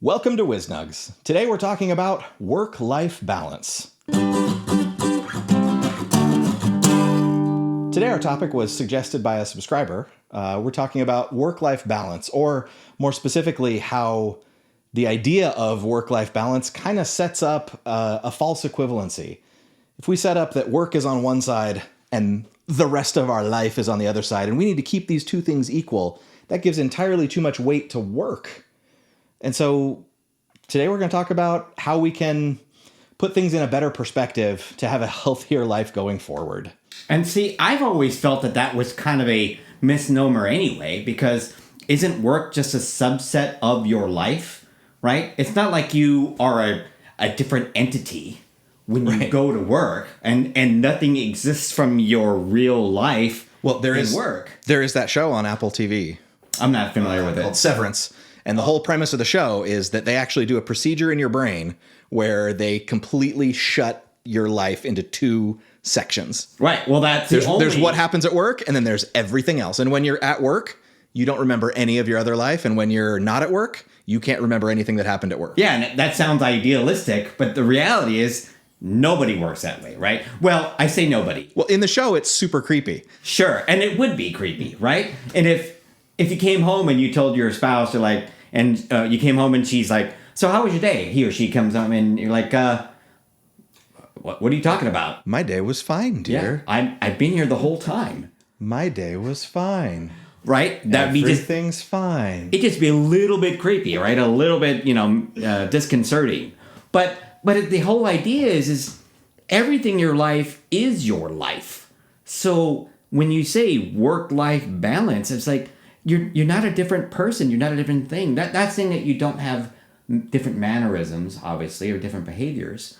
Welcome to WizNugs. Today we're talking about work-life balance. Today our topic was suggested by a subscriber. We're talking about work-life balance, or more specifically, how the idea of work-life balance kind of sets up a false equivalency. If we set up that work is on one side and the rest of our life is on the other side, and we need to keep these two things equal, that gives entirely too much weight to work. And so today we're going to talk about how we can put things in a better perspective to have a healthier life going forward. And see, I've always felt that was kind of a misnomer anyway, because isn't work just a subset of your life, right? It's not like you are a different entity when you go to work and nothing exists from your real life. Well, there is work. There is that show on Apple TV. I'm not familiar with it. Called Severance. And the whole premise of the show is that they actually do a procedure in your brain where they completely shut your life into two sections. Right. Well, there's what happens at work, and then there's everything else. And when you're at work, you don't remember any of your other life. And when you're not at work, you can't remember anything that happened at work. Yeah, and that sounds idealistic, but the reality is nobody works that way, right? Well, I say nobody. Well, in the show, it's super creepy. Sure, and it would be creepy, right? And if you came home and you told your spouse, you came home and she's like, so how was your day? He or she comes home and you're like, what are you talking about? My day was fine, dear. Yeah, I've been here the whole time. My day was fine. Right? Everything's fine. It'd just be a little bit creepy, right? A little bit, disconcerting. But the whole idea is everything in your life is your life. So when you say work-life balance, it's like you're not a different person. You're not a different thing. That's saying that you don't have different mannerisms, obviously, or different behaviors,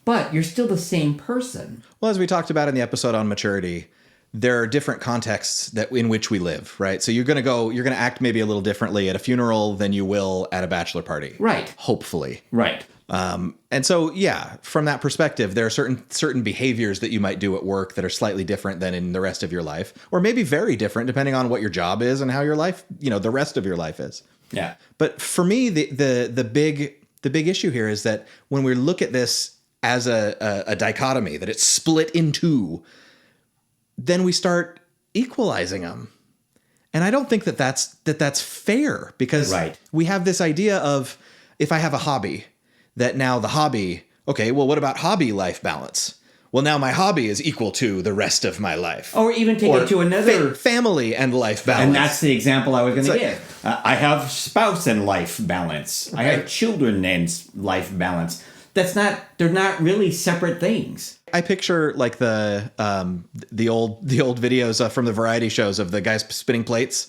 but you're still the same person. Well, as we talked about in the episode on maturity, there are different contexts in which we live, right? So you're going to act maybe a little differently at a funeral than you will at a bachelor party. Right. Hopefully. Right. And so, yeah, from that perspective, there are certain behaviors that you might do at work that are slightly different than in the rest of your life, or maybe very different depending on what your job is and how your life, the rest of your life is. Yeah. But for me, the big issue here is that when we look at this as a dichotomy, that it's split in two, then we start equalizing them. And I don't think that's fair, because we have this idea of, if I have a hobby, that now the hobby, okay, well, what about hobby life balance? Well, now my hobby is equal to the rest of my life. Or even take it to another... family and life balance. And that's the example I was going to give. I have spouse and life balance. Right. I have children and life balance. They're not really separate things. I picture like the old videos from the variety shows of the guys spinning plates.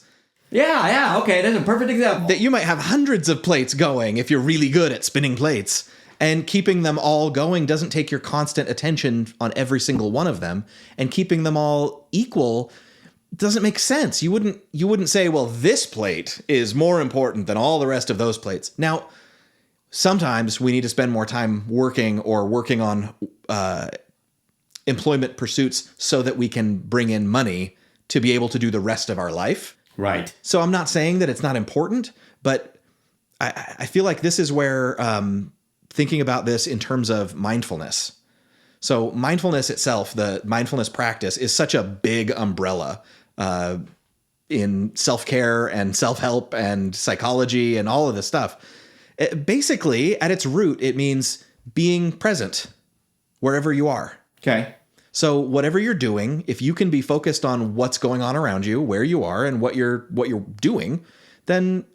Yeah, okay, that's a perfect example. That you might have hundreds of plates going if you're really good at spinning plates, and keeping them all going doesn't take your constant attention on every single one of them, and keeping them all equal doesn't make sense. You wouldn't say, well, this plate is more important than all the rest of those plates. Now, sometimes we need to spend more time working on employment pursuits so that we can bring in money to be able to do the rest of our life. Right. So I'm not saying that it's not important, but I feel like this is where thinking about this in terms of mindfulness. So mindfulness itself, the mindfulness practice, is such a big umbrella in self-care and self-help and psychology and all of this stuff. Basically, at its root, it means being present wherever you are. Okay. So whatever you're doing, if you can be focused on what's going on around you, where you are, and what you're doing, then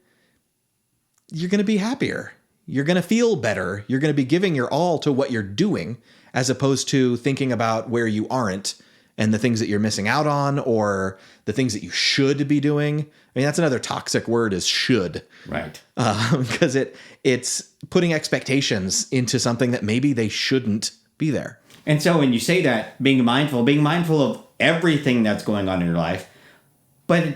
you're going to be happier. You're going to feel better. You're going to be giving your all to what you're doing, as opposed to thinking about where you aren't and the things that you're missing out on, or the things that you should be doing. I mean, that's another toxic word, is should. Right. Because it's putting expectations into something that maybe they shouldn't be there. And so when you say that, being mindful of everything that's going on in your life, but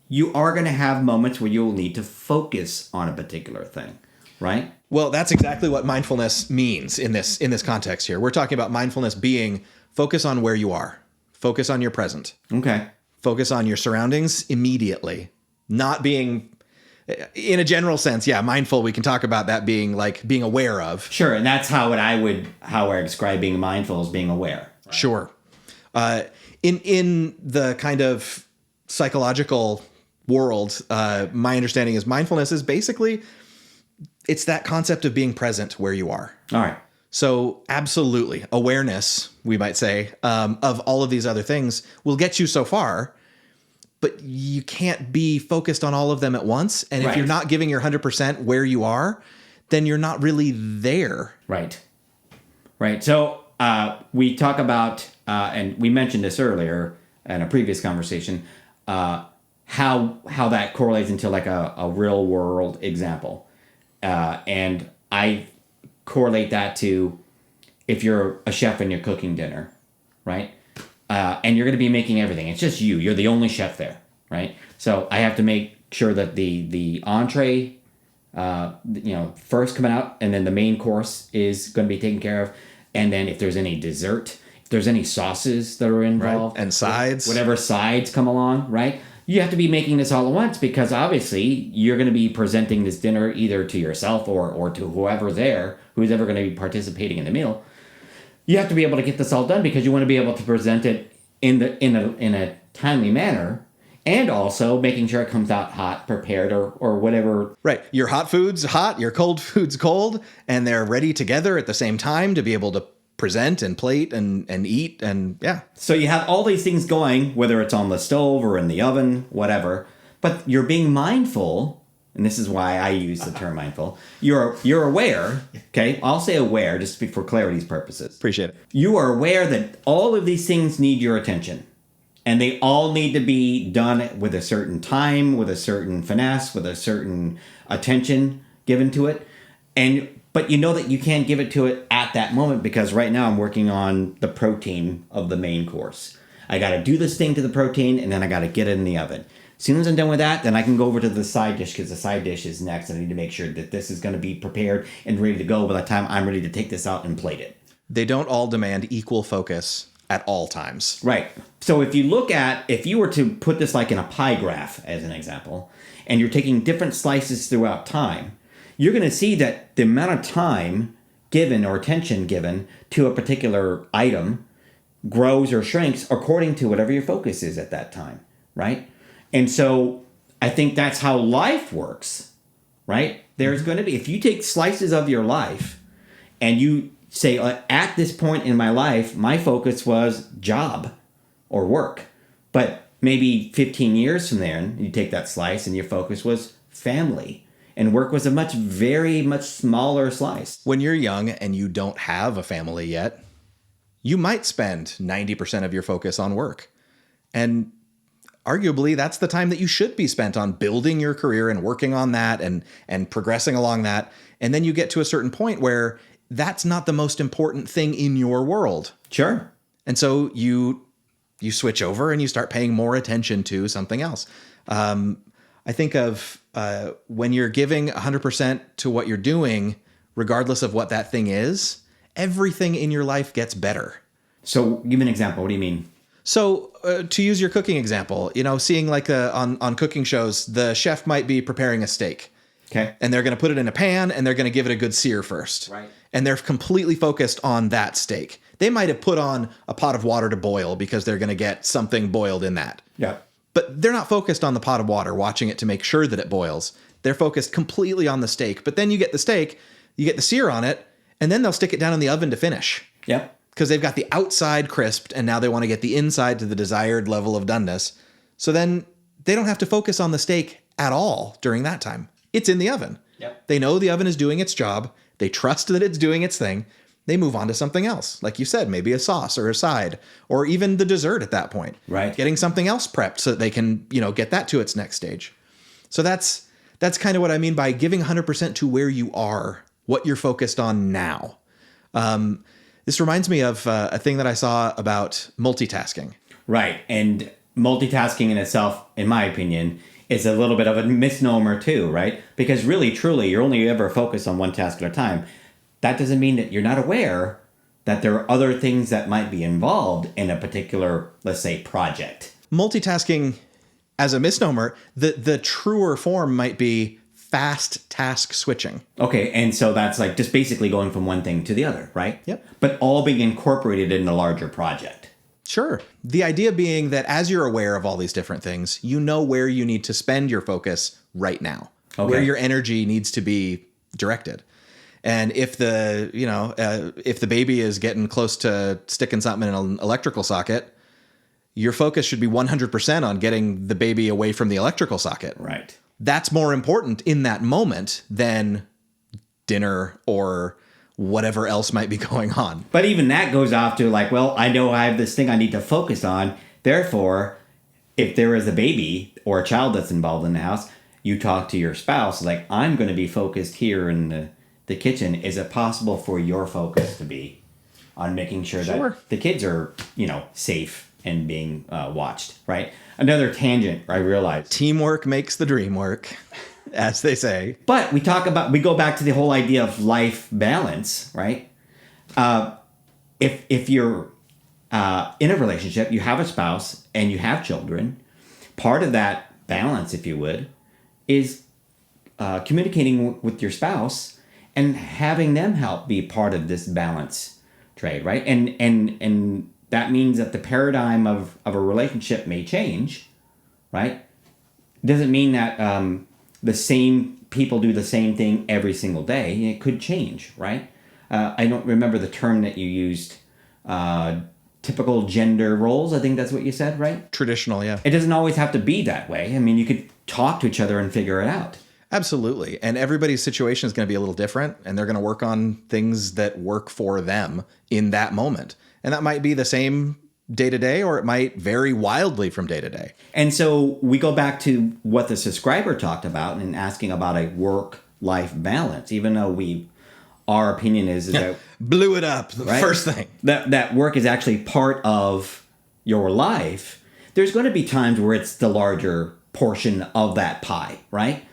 you are going to have moments where you'll need to focus on a particular thing, right? Well, that's exactly what mindfulness means in this context here. We're talking about mindfulness being focus on where you are. Focus on your present. Okay. Focus on your surroundings immediately. Not being In a general sense, yeah, mindful, we can talk about that being like being aware of. Sure, and that's how I describe being mindful as being aware. Right? Sure. In the kind of psychological world, my understanding is mindfulness is basically it's that concept of being present where you are. All right. So absolutely, awareness, we might say, of all of these other things will get you so far, but you can't be focused on all of them at once. And if Right. you're not giving your 100% where you are, then you're not really there. Right. Right. So we talk about, and we mentioned this earlier in a previous conversation, how that correlates into like a real world example. And I correlate that to if you're a chef and you're cooking dinner, right? And you're going to be making everything. It's just you. You're the only chef there, right? So I have to make sure that the entree, first coming out, and then the main course is going to be taken care of. And then if there's any dessert, if there's any sauces that are involved, Right. And sides. whatever sides come along, right? You have to be making this all at once because obviously you're going to be presenting this dinner either to yourself or to whoever's there, who's ever going to be participating in the meal. You have to be able to get this all done because you want to be able to present it in a timely manner, and also making sure it comes out hot, prepared, or whatever. Right. Your hot food's hot, your cold food's cold, and they're ready together at the same time to be able to present and plate and eat. And yeah. So you have all these things going, whether it's on the stove or in the oven, whatever, but you're being mindful, and this is why I use the term mindful. You're aware, okay? I'll say aware just for clarity's purposes. Appreciate it. You are aware that all of these things need your attention. And they all need to be done with a certain time, with a certain finesse, with a certain attention given to it. But you know that you can't give it to it at that moment because right now I'm working on the protein of the main course. I got to do this thing to the protein, and then I got to get it in the oven. As soon as I'm done with that, then I can go over to the side dish because the side dish is next. I need to make sure that this is going to be prepared and ready to go by the time I'm ready to take this out and plate it. They don't all demand equal focus at all times. Right. So if you were to put this like in a pie graph as an example, and you're taking different slices throughout time, you're going to see that the amount of time given or attention given to a particular item grows or shrinks according to whatever your focus is at that time, right? And so I think that's how life works, right? There's going to be, if you take slices of your life and you say, at this point in my life, my focus was job or work. But maybe 15 years from there, you take that slice and your focus was family. And work was a very much smaller slice. When you're young and you don't have a family yet, you might spend 90% of your focus on work. And arguably, that's the time that you should be spent on building your career and working on that and progressing along that. And then you get to a certain point where that's not the most important thing in your world. Sure. And so you switch over and you start paying more attention to something else. I think of when you're giving 100% to what you're doing, regardless of what that thing is, everything in your life gets better. So give me an example. What do you mean? So to use your cooking example, seeing like on cooking shows, the chef might be preparing a steak. Okay. And they're going to put it in a pan and they're going to give it a good sear first. Right. And they're completely focused on that steak. They might have put on a pot of water to boil because they're going to get something boiled in that. Yeah. But they're not focused on the pot of water, watching it to make sure that it boils. They're focused completely on the steak. But then you get the steak, you get the sear on it, and then they'll stick it down in the oven to finish. Yep. Because they've got the outside crisped, and now they want to get the inside to the desired level of doneness. So then they don't have to focus on the steak at all during that time. It's in the oven. Yep. They know the oven is doing its job. They trust that it's doing its thing. They move on to something else. Like you said, maybe a sauce or a side, or even the dessert at that point. Right. Getting something else prepped so that they can, get that to its next stage. So that's kind of what I mean by giving 100% to where you are, what you're focused on now. This reminds me of a thing that I saw about multitasking. Right. And multitasking in itself, in my opinion, is a little bit of a misnomer too, right? Because really, truly, you're only ever focused on one task at a time. That doesn't mean that you're not aware that there are other things that might be involved in a particular, let's say, project. Multitasking as a misnomer, the truer form might be fast task switching. Okay, and so that's like just basically going from one thing to the other, right? Yep. But all being incorporated in a larger project. Sure. The idea being that as you're aware of all these different things, you know where you need to spend your focus right now, where your energy needs to be directed. And if if the baby is getting close to sticking something in an electrical socket, your focus should be 100% on getting the baby away from the electrical socket. Right. That's more important in that moment than dinner or whatever else might be going on. But even that goes off to like, well, I know I have this thing I need to focus on. Therefore, if there is a baby or a child that's involved in the house, you talk to your spouse, like, I'm going to be focused here in the kitchen. Is it possible for your focus to be on making sure that the kids are, safe and being watched, right? Another tangent, I realize. Teamwork makes the dream work, as they say. But we go back to the whole idea of life balance, right? If you're in a relationship, you have a spouse and you have children, part of that balance, if you would, is communicating with your spouse and having them help be part of this balance trade, right? And that means that the paradigm of a relationship may change, right? Doesn't mean that the same people do the same thing every single day. It could change, right? I don't remember the term that you used. Typical gender roles, I think that's what you said, right? Traditional, yeah. It doesn't always have to be that way. I mean, you could talk to each other and figure it out. Absolutely. And everybody's situation is going to be a little different, and they're going to work on things that work for them in that moment. And that might be the same day to day, or it might vary wildly from day to day. And so we go back to what the subscriber talked about and asking about a work-life balance, even though our opinion is that blew it up right? First thing. That work is actually part of your life. There's going to be times where it's the larger portion of that pie, right?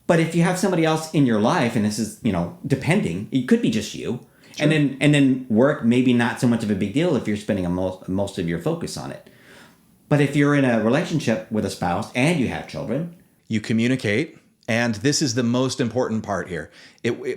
But if you have somebody else in your life, and this is, depending, it could be just you. Sure. And then work, maybe not so much of a big deal if you're spending most of your focus on it. But if you're in a relationship with a spouse and you have children, you communicate, and this is the most important part here.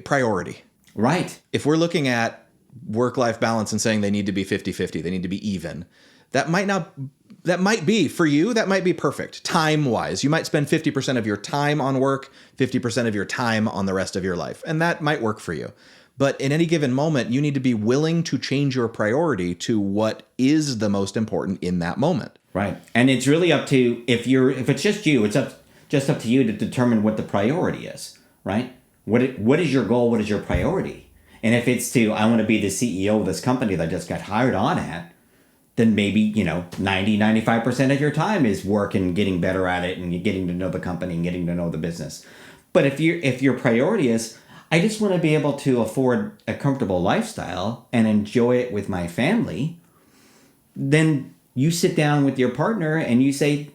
Priority. Right. If we're looking at work-life balance and saying they need to be 50-50, they need to be even, that might be for you, that might be perfect time-wise. You might spend 50% of your time on work, 50% of your time on the rest of your life, and that might work for you. But in any given moment, you need to be willing to change your priority to what is the most important in that moment. Right. And it's really up to, if it's just you, it's just up to you to determine what the priority is, right? What is your goal? What is your priority? And if it's I want to be the CEO of this company that I just got hired on at, then maybe, 90-95% of your time is work and getting better at it and getting to know the company and getting to know the business. But if your priority is, I just want to be able to afford a comfortable lifestyle and enjoy it with my family, then you sit down with your partner and you say,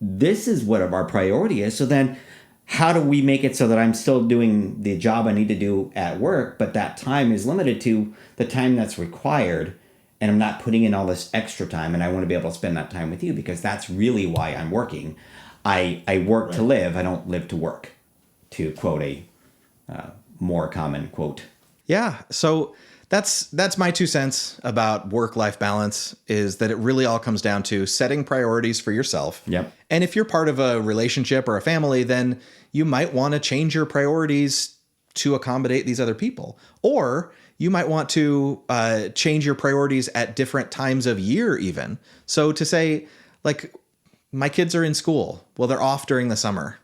this is what our priority is. So then how do we make it so that I'm still doing the job I need to do at work, but that time is limited to the time that's required, and I'm not putting in all this extra time, and I want to be able to spend that time with you because that's really why I'm working. I work to live. I don't live to work, to quote a more common quote. Yeah. So that's my 2 cents about work-life balance, is that it really all comes down to setting priorities for yourself. Yep. And if you're part of a relationship or a family, then you might want to change your priorities to accommodate these other people. Or you might want to change your priorities at different times of year even. So to say, like, my kids are in school. Well, they're off during the summer.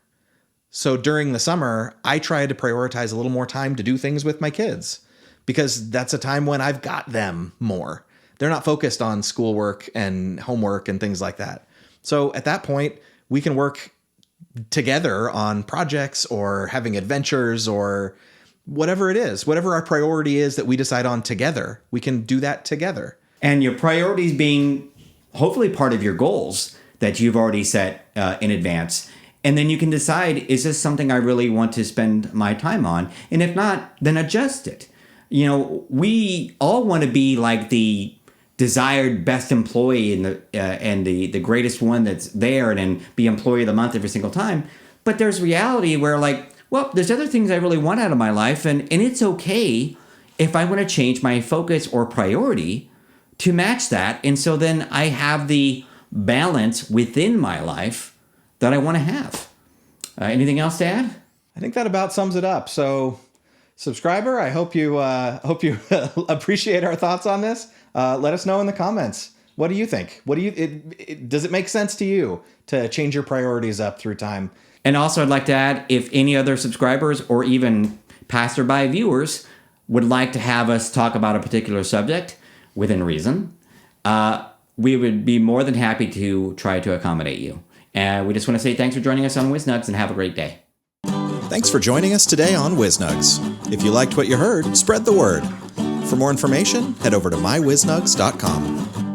So during the summer, I try to prioritize a little more time to do things with my kids, because that's a time when I've got them more. They're not focused on schoolwork and homework and things like that. So at that point, we can work together on projects or having adventures or whatever it is, whatever our priority is that we decide on together, we can do that together. And your priorities being hopefully part of your goals that you've already set in advance. And then you can decide, is this something I really want to spend my time on? And if not, then adjust it. We all want to be like the desired best employee and the greatest one that's there, and then be employee of the month every single time. But there's reality where, like, well, there's other things I really want out of my life, and it's okay if I want to change my focus or priority to match that. And so then I have the balance within my life that I want to have. Anything else to add? I think that about sums it up. So, subscriber, I hope you appreciate our thoughts on this. Let us know in the comments. What do you think? Does it make sense to you to change your priorities up through time? And also, I'd like to add, if any other subscribers or even passerby viewers would like to have us talk about a particular subject within reason, we would be more than happy to try to accommodate you. And we just want to say thanks for joining us on WizNugs, and have a great day. Thanks for joining us today on WizNugs. If you liked what you heard, spread the word. For more information, head over to mywiznugs.com.